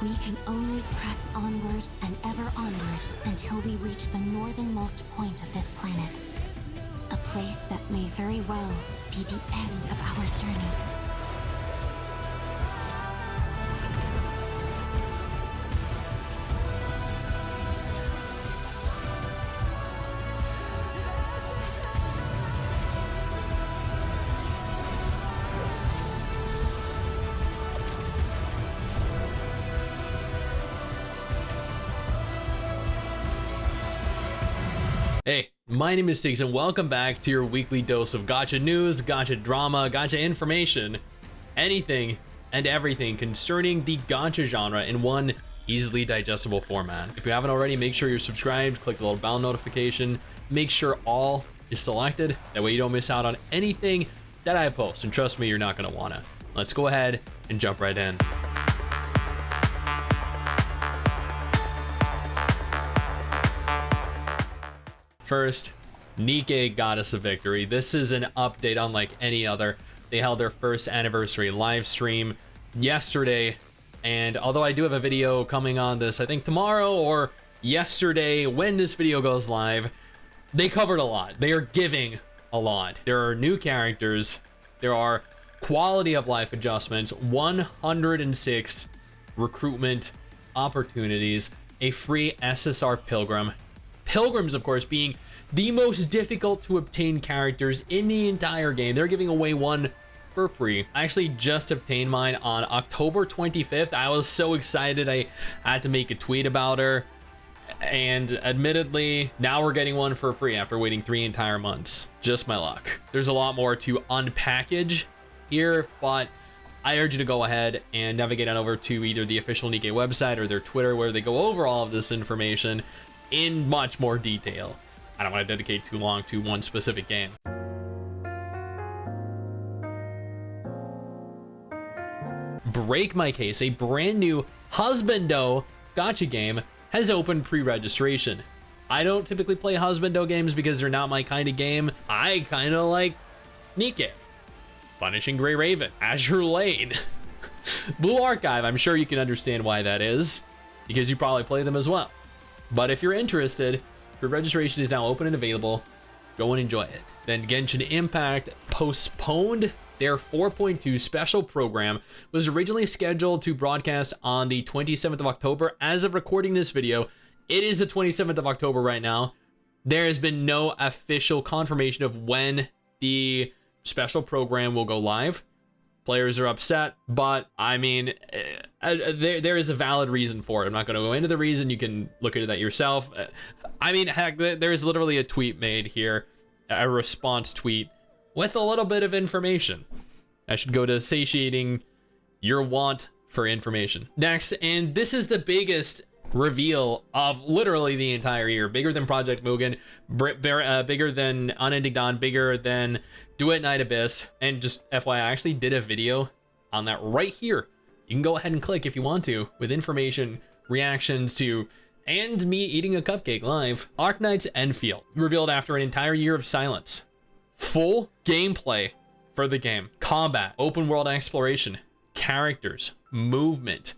We can only press onward and ever onward until we reach the northernmost point of this planet. A place that may very well be the end of our journey. Hey, my name is Stix and welcome back to your weekly dose of gacha news, gacha drama, gacha information, anything and everything concerning the gacha genre in one easily digestible format. If you haven't already, make sure you're subscribed, click the little bell notification, make sure all is selected. That way you don't miss out on anything that I post, and trust me, you're not gonna wanna. Let's go ahead and jump right in. First, Nikke got us a victory. This is an update unlike any other. They held their first anniversary live stream yesterday, and although I do have a video coming on this, I think tomorrow or yesterday when this video goes live, they covered a lot. They are giving a lot. There are new characters, there are quality of life adjustments, 106 recruitment opportunities, a free SSR Pilgrim. Pilgrims, of course, being the most difficult to obtain characters in the entire game. They're giving away one for free. I actually just obtained mine on October 25th. I was so excited I had to make a tweet about her. And admittedly, now we're getting one for free after waiting 3 entire months. Just my luck. There's a lot more to unpackage here, but I urge you to go ahead and navigate on over to either the official Nikke website or their Twitter, where they go over all of this information in much more detail. I don't want to dedicate too long to one specific game. Break My Case, a brand new Husbando gacha game, has opened pre-registration. I don't typically play Husbando games because they're not my kind of game. I kind of like Nikke, Punishing Grey Raven, Azure Lane, Blue Archive. I'm sure you can understand why that is, because you probably play them as well. But if you're interested, your registration is now open and available. Go and enjoy it. Then Genshin Impact postponed their 4.2 special program. Was originally scheduled to broadcast on the 27th of October. As of recording this video, it is the 27th of October right now. There has been no official confirmation of when the special program will go live. Players are upset, but I mean, there is a valid reason for it. I'm not going to go into the reason. You can look into that yourself. I mean, heck, there's literally a tweet made here, a response tweet with a little bit of information. I should go to satiating your want for information. Next, and this is the biggest reveal of literally the entire year, bigger than Project Mugen, bigger than Unending Dawn, bigger than Duet Night Abyss. And just FYI, I actually did a video on that right here. You can go ahead and click if you want to, with information, reactions to, and me eating a cupcake live. Arknights Endfield, revealed after an entire year of silence. Full gameplay for the game, combat, open world exploration, characters, movement,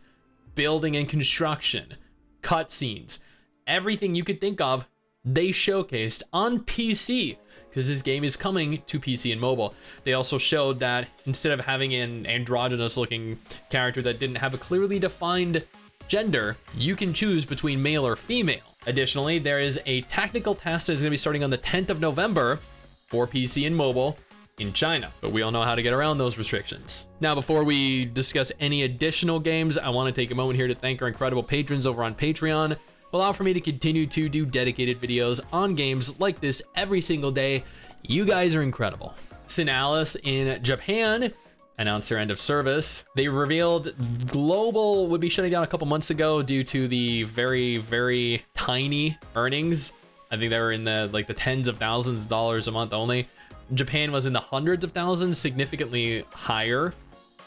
building and construction, cutscenes, everything you could think of, they showcased on PC, because this game is coming to PC and mobile. They also showed that instead of having an androgynous looking character that didn't have a clearly defined gender, you can choose between male or female. Additionally, there is a technical test that is going to be starting on the 10th of November for PC and mobile in China, but we all know how to get around those restrictions. Now, before we discuss any additional games, I want to take a moment here to thank our incredible patrons over on Patreon, who allow for me to continue to do dedicated videos on games like this every single day. You guys are incredible. SinoAlice in Japan announced their end of service. They revealed Global would be shutting down a couple months ago due to the very, very tiny earnings. I think they were in the tens of thousands of dollars a month only. Japan was in the hundreds of thousands, significantly higher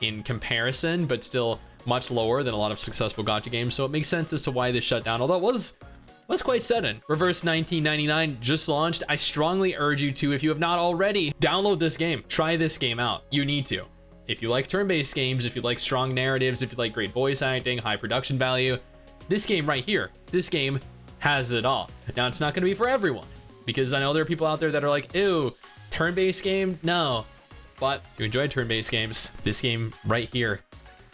in comparison, but still much lower than a lot of successful gacha games. So it makes sense as to why this shut down, although it was quite sudden. Reverse 1999 just launched. I strongly urge you to, if you have not already, download this game. Try this game out. You need to. If you like turn-based games, if you like strong narratives, if you like great voice acting, high production value, this game right here, this game has it all. Now, it's not going to be for everyone, because I know there are people out there that are like, ew, turn-based game? No. But if you enjoy turn-based games, this game right here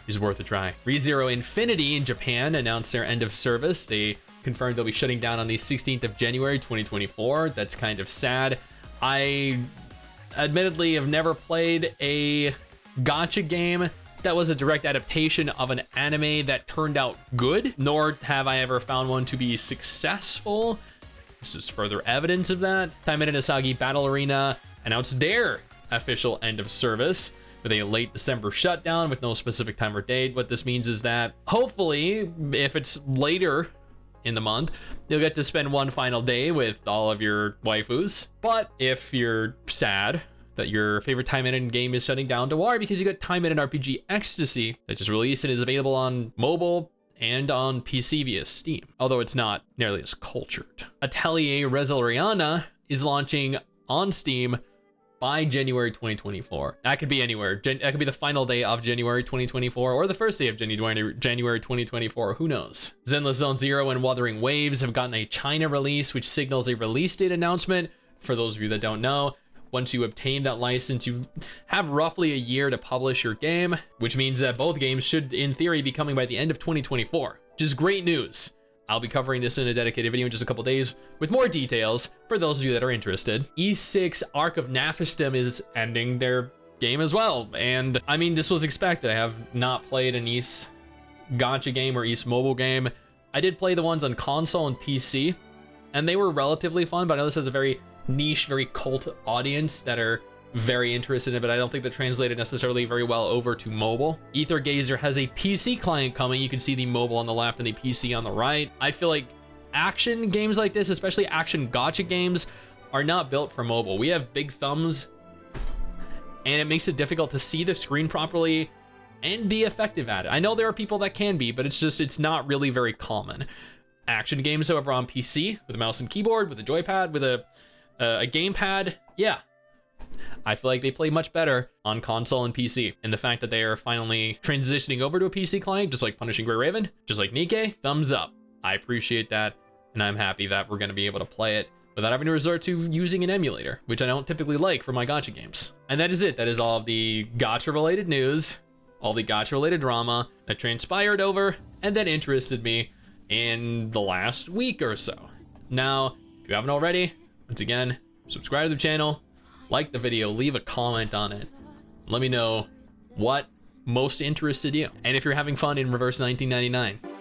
is worth a try. ReZero Infinity in Japan announced their end of service. They confirmed they'll be shutting down on the 16th of January, 2024. That's kind of sad. I admittedly have never played a gacha game that was a direct adaptation of an anime that turned out good, nor have I ever found one to be successful. This is further evidence of that. Taimeta Nasagi Battle Arena announced their official end of service with a late December shutdown with no specific time or date. What this means is that hopefully, if it's later in the month, you'll get to spend one final day with all of your waifus. But if you're sad that your favorite time in game is shutting down, don't worry, because you got Time in RPG Ecstasy that just released and is available on mobile and on PC via Steam, although it's not nearly as cultured. Atelier Resolariana is launching on Steam by January 2024. That could be anywhere. That could be the final day of January 2024 or the first day of January 2024. Who knows? Zenless Zone Zero and Wuthering Waves have gotten a China release, which signals a release date announcement. For those of you that don't know, once you obtain that license, you have roughly a year to publish your game, which means that both games should, in theory, be coming by the end of 2024, which is great news. I'll be covering this in a dedicated video in just a couple days with more details for those of you that are interested. E6 Arc of Naphistum is ending their game as well. And I mean, this was expected. I have not played an Ys gacha game or Ys mobile game. I did play the ones on console and PC, and they were relatively fun, but I know this has a very niche, very cult audience that are very interested in it, but I don't think that translated necessarily very well over to mobile. Ether Gazer has a PC client coming. You can see the mobile on the left and the PC on the right. I feel like action games like this, especially action gacha games, are not built for mobile. We have big thumbs, and it makes it difficult to see the screen properly and be effective at it. I know there are people that can be, but it's not really very common. Action games, however, on PC with a mouse and keyboard, with a joypad, with a gamepad, yeah, I feel like they play much better on console and PC. And the fact that they are finally transitioning over to a PC client, just like Punishing Grey Raven, just like Nikke, thumbs up. I appreciate that, and I'm happy that we're going to be able to play it without having to resort to using an emulator, which I don't typically like for my gacha games. And that is it. That is all of the gacha-related news, all the gacha-related drama that transpired over and that interested me in the last week or so. Now, if you haven't already, once again, subscribe to the channel, like the video, leave a comment on it. Let me know what most interested you. And if you're having fun in Reverse 1999.